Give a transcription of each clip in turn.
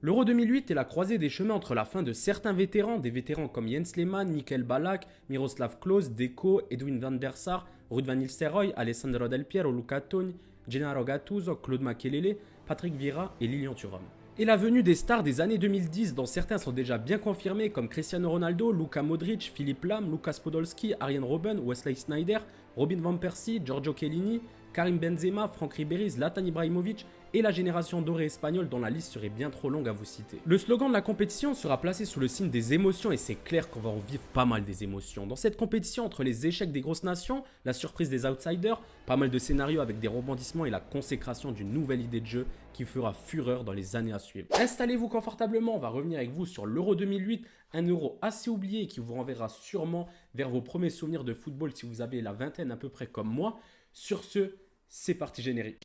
L'Euro 2008 est la croisée des chemins entre la fin de certains vétérans, des vétérans comme Jens Lehmann, Michael Ballack, Miroslav Klose, Deco, Edwin van der Sar, Ruud van Nistelrooy, Alessandro Del Piero, Luca Toni, Gennaro Gattuso, Claude Makélélé, Patrick Vieira et Lilian Thuram. Et la venue des stars des années 2010, dont certains sont déjà bien confirmés comme Cristiano Ronaldo, Luka Modric, Philippe Lahm, Lucas Podolski, Arjen Robben, Wesley Sneijder, Robin van Persie, Giorgio Chiellini, Karim Benzema, Franck Ribéry, Zlatan Ibrahimovic et la génération dorée espagnole dont la liste serait bien trop longue à vous citer. Le slogan de la compétition sera placé sous le signe des émotions et c'est clair qu'on va en vivre pas mal des émotions. Dans cette compétition, entre les échecs des grosses nations, la surprise des outsiders, pas mal de scénarios avec des rebondissements et la consécration d'une nouvelle idée de jeu qui fera fureur dans les années à suivre. Installez-vous confortablement, on va revenir avec vous sur l'Euro 2008, un Euro assez oublié et qui vous renverra sûrement vers vos premiers souvenirs de football si vous avez la vingtaine à peu près comme moi. Sur ce, c'est parti générique.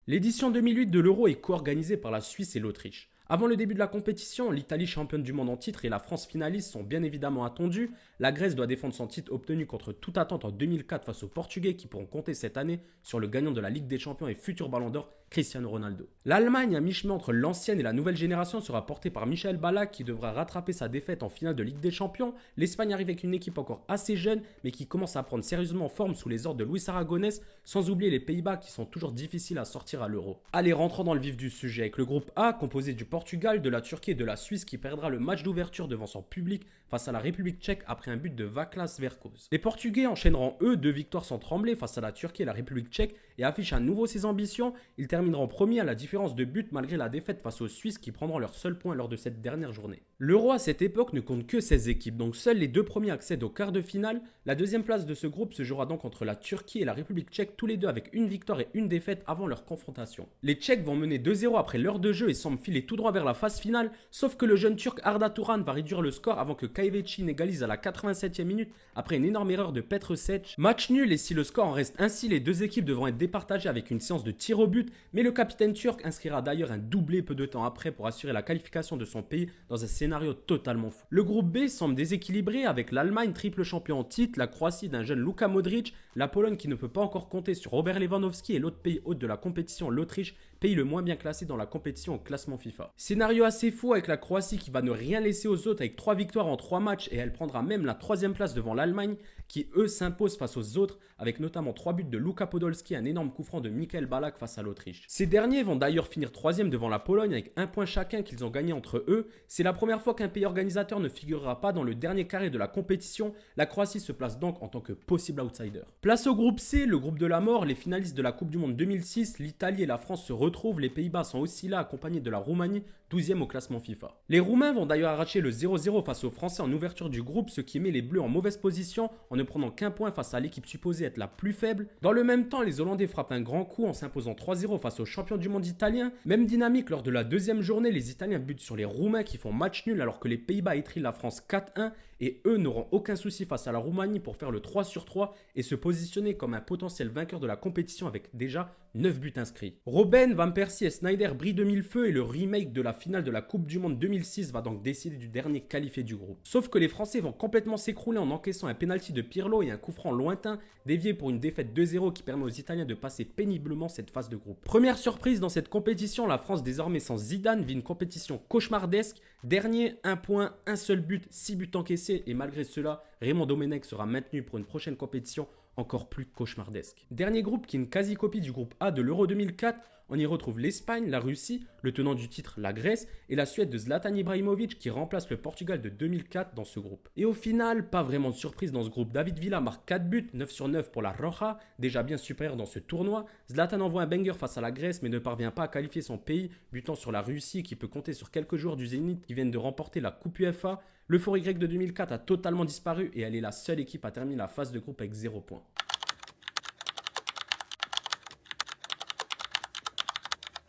L'édition 2008 de l'Euro est co-organisée par la Suisse et l'Autriche. Avant le début de la compétition, l'Italie championne du monde en titre et la France finaliste sont bien évidemment attendues. La Grèce doit défendre son titre obtenu contre toute attente en 2004 face aux Portugais qui pourront compter cette année sur le gagnant de la Ligue des Champions et futur Ballon d'Or, Cristiano Ronaldo. L'Allemagne, à mi-chemin entre l'ancienne et la nouvelle génération, sera portée par Michael Ballack qui devra rattraper sa défaite en finale de Ligue des Champions. L'Espagne arrive avec une équipe encore assez jeune mais qui commence à prendre sérieusement forme sous les ordres de Luis Aragonès, sans oublier les Pays-Bas qui sont toujours difficiles à sortir à l'Euro. Allez, rentrons dans le vif du sujet avec le groupe A composé du Portugal, de la Turquie et de la Suisse qui perdra le match d'ouverture devant son public face à la République tchèque après un but de Václav Verkos. Les Portugais enchaîneront eux 2 victoires sans trembler face à la Turquie et la République tchèque et affichent à nouveau ses ambitions. Ils termineront premiers à la différence de but malgré la défaite face aux Suisses qui prendront leur seul point lors de cette dernière journée. L'Euro à cette époque ne compte que 16 équipes, donc seuls les 2 premiers accèdent au quart de finale. La deuxième place de ce groupe se jouera donc entre la Turquie et la République tchèque, tous les deux avec une victoire et une défaite avant leur confrontation. Les Tchèques vont mener 2-0 après l'heure de jeu et semblent filer tout droit vers la phase finale, sauf que le jeune Turc Arda Turan va réduire le score avant que Kayveci n'égalise à la 87e minute après une énorme erreur de Petr Cech. Match nul et si le score en reste ainsi, les deux équipes devront être départagées avec une séance de tir au but, mais le capitaine turc inscrira d'ailleurs un doublé peu de temps après pour assurer la qualification de son pays dans un scénario totalement fou. Le groupe B semble déséquilibré avec l'Allemagne triple champion en titre, la Croatie d'un jeune Luka Modric, la Pologne qui ne peut pas encore compter sur Robert Lewandowski et l'autre pays hôte de la compétition, l'Autriche, pays le moins bien classé dans la compétition au classement FIFA. Scénario assez fou avec la Croatie qui va ne rien laisser aux autres avec 3 victoires en 3 matchs et elle prendra même la 3e place devant l'Allemagne qui eux s'imposent face aux autres avec notamment 3 buts de Luka Podolski, un énorme coup franc de Michael Ballack face à l'Autriche. Ces derniers vont d'ailleurs finir 3e devant la Pologne avec 1 point chacun qu'ils ont gagné entre eux. C'est la première fois qu'un pays organisateur ne figurera pas dans le dernier carré de la compétition. La Croatie se place donc en tant que possible outsider. Place au groupe C, le groupe de la mort, les finalistes de la Coupe du Monde 2006, l'Italie et la France se retrouvent, les Pays-Bas sont aussi là accompagnés de la Roumanie, 12e au classement FIFA. Les Roumains vont d'ailleurs arracher le 0-0 face aux Français en ouverture du groupe, ce qui met les Bleus en mauvaise position en ne prenant qu'un point face à l'équipe supposée être la plus faible. Dans le même temps, les Hollandais frappent un grand coup en s'imposant 3-0 face aux champions du monde italiens. Même dynamique lors de la deuxième journée, les Italiens butent sur les Roumains qui font match nul alors que les Pays-Bas étrillent la France 4-1 et eux n'auront aucun souci face à la Roumanie pour faire le 3-3 et se positionner comme un potentiel vainqueur de la compétition avec déjà 9 buts inscrits. Robben, Van Persie et Sneijder brillent de mille feux et le remake de la finale de la Coupe du Monde 2006 va donc décider du dernier qualifié du groupe. Sauf que les Français vont complètement s'écrouler en encaissant un pénalty de Pirlo et un coup franc lointain dévié pour une défaite 2-0 qui permet aux Italiens de passer péniblement cette phase de groupe. Première surprise dans cette compétition, la France désormais sans Zidane vit une compétition cauchemardesque. Dernier, 1 point, un seul but, 6 buts encaissés et malgré cela, Raymond Domenech sera maintenu pour une prochaine compétition encore plus cauchemardesque. Dernier groupe qui est une quasi-copie du groupe A de l'Euro 2004, on y retrouve l'Espagne, la Russie, le tenant du titre, la Grèce et la Suède de Zlatan Ibrahimovic qui remplace le Portugal de 2004 dans ce groupe. Et au final, pas vraiment de surprise dans ce groupe. David Villa marque 4 buts, 9 sur 9 pour la Roja, déjà bien supérieur dans ce tournoi. Zlatan envoie un banger face à la Grèce mais ne parvient pas à qualifier son pays, butant sur la Russie qui peut compter sur quelques joueurs du Zénith qui viennent de remporter la Coupe UEFA. L'euphorie grecque de 2004 a totalement disparu et elle est la seule équipe à terminer la phase de groupe avec 0 points.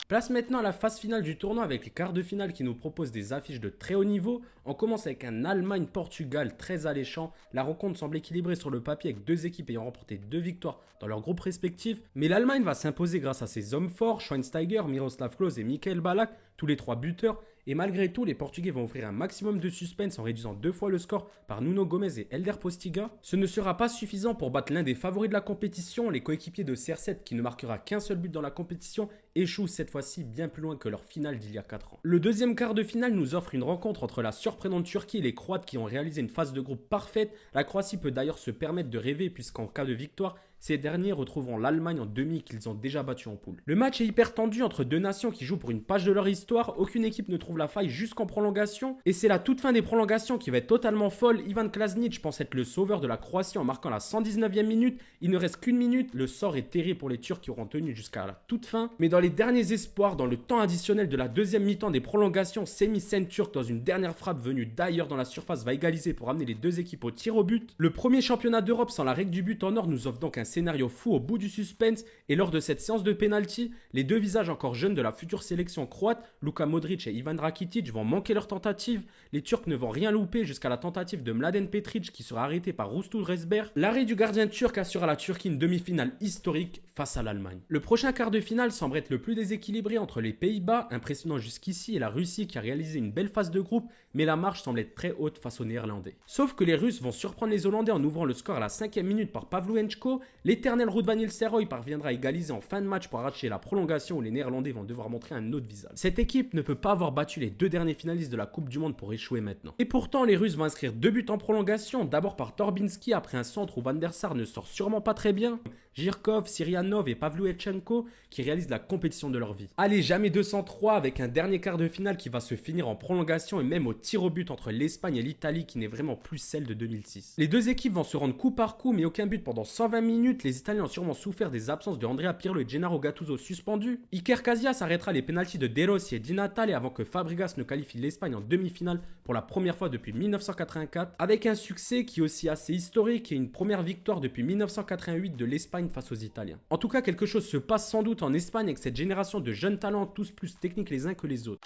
Place maintenant à la phase finale du tournoi avec les quarts de finale qui nous proposent des affiches de très haut niveau. On commence avec un Allemagne-Portugal très alléchant. La rencontre semble équilibrée sur le papier avec deux équipes ayant remporté 2 victoires dans leurs groupes respectifs. Mais l'Allemagne va s'imposer grâce à ses hommes forts, Schweinsteiger, Miroslav Klose et Michael Ballack, tous les 3 buteurs. Et malgré tout, les Portugais vont offrir un maximum de suspense en réduisant 2 fois le score par Nuno Gomes et Elder Postiga. Ce ne sera pas suffisant pour battre l'un des favoris de la compétition, les coéquipiers de CR7 qui ne marquera qu'un seul but dans la compétition échouent cette fois-ci bien plus loin que leur finale d'il y a 4 ans. Le deuxième quart de finale nous offre une rencontre entre la surprenante Turquie et les Croates qui ont réalisé une phase de groupe parfaite. La Croatie peut d'ailleurs se permettre de rêver puisqu'en cas de victoire, ces derniers retrouveront l'Allemagne en demi qu'ils ont déjà battu en poule. Le match est hyper tendu entre deux nations qui jouent pour une page de leur histoire. Aucune équipe ne trouve la faille jusqu'en prolongation. Et c'est la toute fin des prolongations qui va être totalement folle. Ivan Klasnic pense être le sauveur de la Croatie en marquant la 119e minute. Il ne reste qu'une minute. Le sort est terrible pour les Turcs qui auront tenu jusqu'à la toute fin. Mais dans les derniers espoirs, dans le temps additionnel de la deuxième mi-temps des prolongations, Semih Şentürk dans une dernière frappe venue d'ailleurs dans la surface va égaliser pour amener les deux équipes au tir au but. Le premier championnat d'Europe sans la règle du but en or nous offre donc un scénario fou au bout du suspense et lors de cette séance de pénalty, les deux visages encore jeunes de la future sélection croate, Luka Modric et Ivan Rakitic vont manquer leur tentative. Les Turcs ne vont rien louper jusqu'à la tentative de Mladen Petric qui sera arrêté par Rustul Rezber. L'arrêt du gardien turc assure à la Turquie une demi-finale historique face à l'Allemagne. Le prochain quart de finale semble être le plus déséquilibré entre les Pays-Bas, impressionnant jusqu'ici, et la Russie qui a réalisé une belle phase de groupe, mais la marche semble être très haute face aux Néerlandais. Sauf que les Russes vont surprendre les Hollandais en ouvrant le score à la 5e minute par Pavlyuchenko. L'éternel Ruud van Nistelrooy parviendra à égaliser en fin de match pour arracher la prolongation où les Néerlandais vont devoir montrer un autre visage. Cette équipe ne peut pas avoir battu les deux derniers finalistes de la Coupe du Monde pour échouer maintenant. Et pourtant, les Russes vont inscrire 2 buts en prolongation, d'abord par Torbinski après un centre où Van der Sar ne sort sûrement pas très bien. Jirkov, Syrianov et Pavlyuchenko qui réalisent la compétition de leur vie. Allez, jamais 203 avec un dernier quart de finale qui va se finir en prolongation et même au tir au but entre l'Espagne et l'Italie qui n'est vraiment plus celle de 2006. Les deux équipes vont se rendre coup par coup mais aucun but pendant 120 minutes. Les Italiens ont sûrement souffert des absences de Andrea Pirlo et Gennaro Gattuso suspendus. Iker Casillas arrêtera les pénaltys de De Rossi et Di Natale avant que Fabregas ne qualifie l'Espagne en demi-finale pour la première fois depuis 1984 avec un succès qui est aussi assez historique et une première victoire depuis 1988 de l'Espagne face aux Italiens. En tout cas, quelque chose se passe sans doute en Espagne avec cette génération de jeunes talents tous plus techniques les uns que les autres.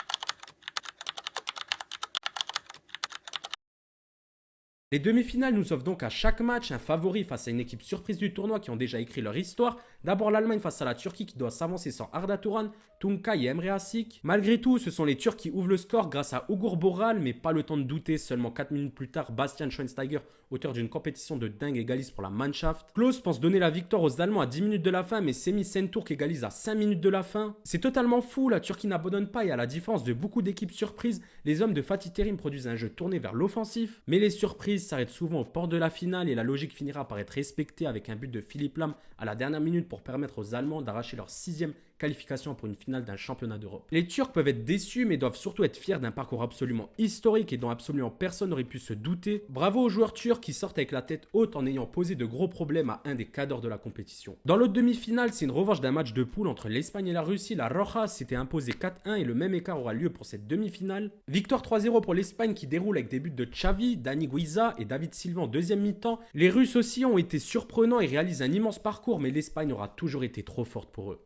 Les demi-finales nous offrent donc à chaque match un favori face à une équipe surprise du tournoi qui ont déjà écrit leur histoire. D'abord l'Allemagne face à la Turquie qui doit s'avancer sans Arda Turan, Tuncay et Emre Asik. Malgré tout, ce sont les Turcs qui ouvrent le score grâce à Ugur Boral, mais pas le temps de douter. Seulement 4 minutes plus tard, Bastian Schweinsteiger, auteur d'une compétition de dingue, égalise pour la Mannschaft. Klose pense donner la victoire aux Allemands à 10 minutes de la fin, mais Semih Şentürk égalise à 5 minutes de la fin. C'est totalement fou, la Turquie n'abandonne pas et à la différence de beaucoup d'équipes surprises, les hommes de Fatih Terim produisent un jeu tourné vers l'offensif. Mais les surprises s'arrêtent souvent au port de la finale et la logique finira par être respectée avec un but de Philipp Lahm à la dernière minute pour permettre aux Allemands d'arracher leur 6e qualification pour une finale d'un championnat d'Europe. Les Turcs peuvent être déçus mais doivent surtout être fiers d'un parcours absolument historique et dont absolument personne n'aurait pu se douter. Bravo aux joueurs turcs qui sortent avec la tête haute en ayant posé de gros problèmes à un des cadors de la compétition. Dans l'autre demi-finale, c'est une revanche d'un match de poule entre l'Espagne et la Russie. La Roja s'était imposée 4-1 et le même écart aura lieu pour cette demi-finale. Victoire 3-0 pour l'Espagne qui déroule avec des buts de Xavi, Dani Guiza et David Silva en deuxième mi-temps. Les Russes aussi ont été surprenants et réalisent un immense parcours mais l'Espagne aura toujours été trop forte pour eux.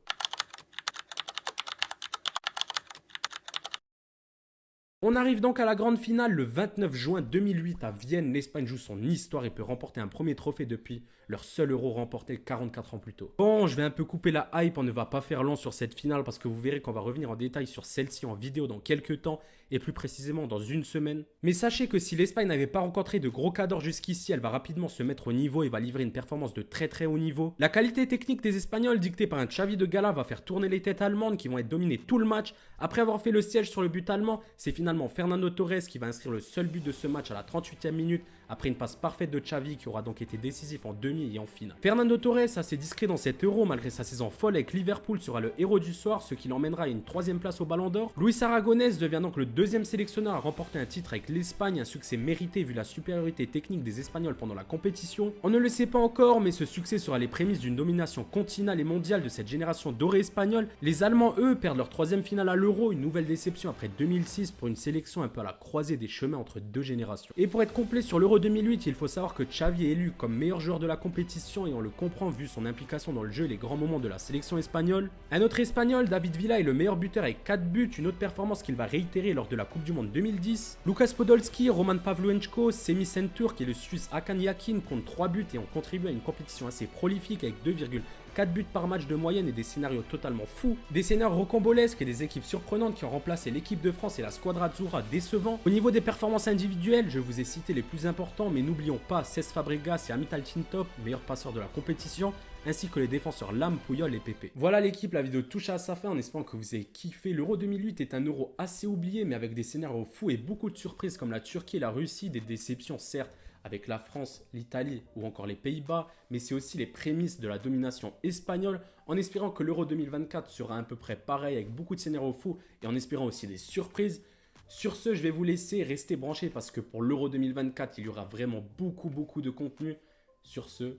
On arrive donc à la grande finale le 29 juin 2008 à Vienne. L'Espagne joue son histoire et peut remporter un premier trophée depuis leur seul euro remporté 44 ans plus tôt. Bon, je vais un peu couper la hype, on ne va pas faire long sur cette finale parce que vous verrez qu'on va revenir en détail sur celle-ci en vidéo dans quelques temps et plus précisément dans une semaine. Mais sachez que si l'Espagne n'avait pas rencontré de gros cadors jusqu'ici, elle va rapidement se mettre au niveau et va livrer une performance de très haut niveau. La qualité technique des Espagnols dictée par un Xavi de Gala va faire tourner les têtes allemandes qui vont être dominées tout le match. Après avoir fait le siège sur le but allemand, c'est finalement Fernando Torres qui va inscrire le seul but de ce match à la 38e minute après une passe parfaite de Xavi qui aura donc été décisif en demi et en finale. Fernando Torres, assez discret dans cet Euro malgré sa saison folle avec Liverpool, sera le héros du soir, ce qui l'emmènera à une 3e place au Ballon d'Or. Luis Aragonés devient donc le 2e sélectionneur à remporter un titre avec l'Espagne, un succès mérité vu la supériorité technique des Espagnols pendant la compétition. On ne le sait pas encore, mais ce succès sera les prémices d'une domination continentale et mondiale de cette génération dorée espagnole. Les Allemands, eux, perdent leur 3e finale à l'Euro, une nouvelle déception après 2006 pour une sélection un peu à la croisée des chemins entre deux générations. Et pour être complet sur l'Euro l'Euro 2008, il faut savoir que Xavi est élu comme meilleur joueur de la compétition et on le comprend vu son implication dans le jeu et les grands moments de la sélection espagnole. Un autre espagnol, David Villa, est le meilleur buteur avec 4 buts, une autre performance qu'il va réitérer lors de la Coupe du Monde 2010. Lukas Podolski, Roman Pavlyuchenko, Semih Şentürk et le Suisse Hakan Yakin comptent 3 buts et ont contribué à une compétition assez prolifique avec 2,4 buts par match de moyenne et des scénarios totalement fous. Des scénarios rocambolesques et des équipes surprenantes qui ont remplacé l'équipe de France et la Squadra Azzurra décevant. Au niveau des performances individuelles, je vous ai cité les plus importants, mais n'oublions pas Cesc Fabregas et Hamit Altintop, meilleurs passeurs de la compétition, ainsi que les défenseurs Lam, Puyol et Pepe. Voilà l'équipe, la vidéo touche à sa fin en espérant que vous ayez kiffé. L'Euro 2008 est un Euro assez oublié, mais avec des scénarios fous et beaucoup de surprises comme la Turquie et la Russie, des déceptions certes, avec la France, l'Italie ou encore les Pays-Bas, mais c'est aussi les prémices de la domination espagnole, en espérant que l'Euro 2024 sera à peu près pareil avec beaucoup de scénarios fous et en espérant aussi des surprises. Sur ce, je vais vous laisser rester branchés parce que pour l'Euro 2024, il y aura vraiment beaucoup de contenu. Sur ce,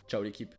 ciao l'équipe.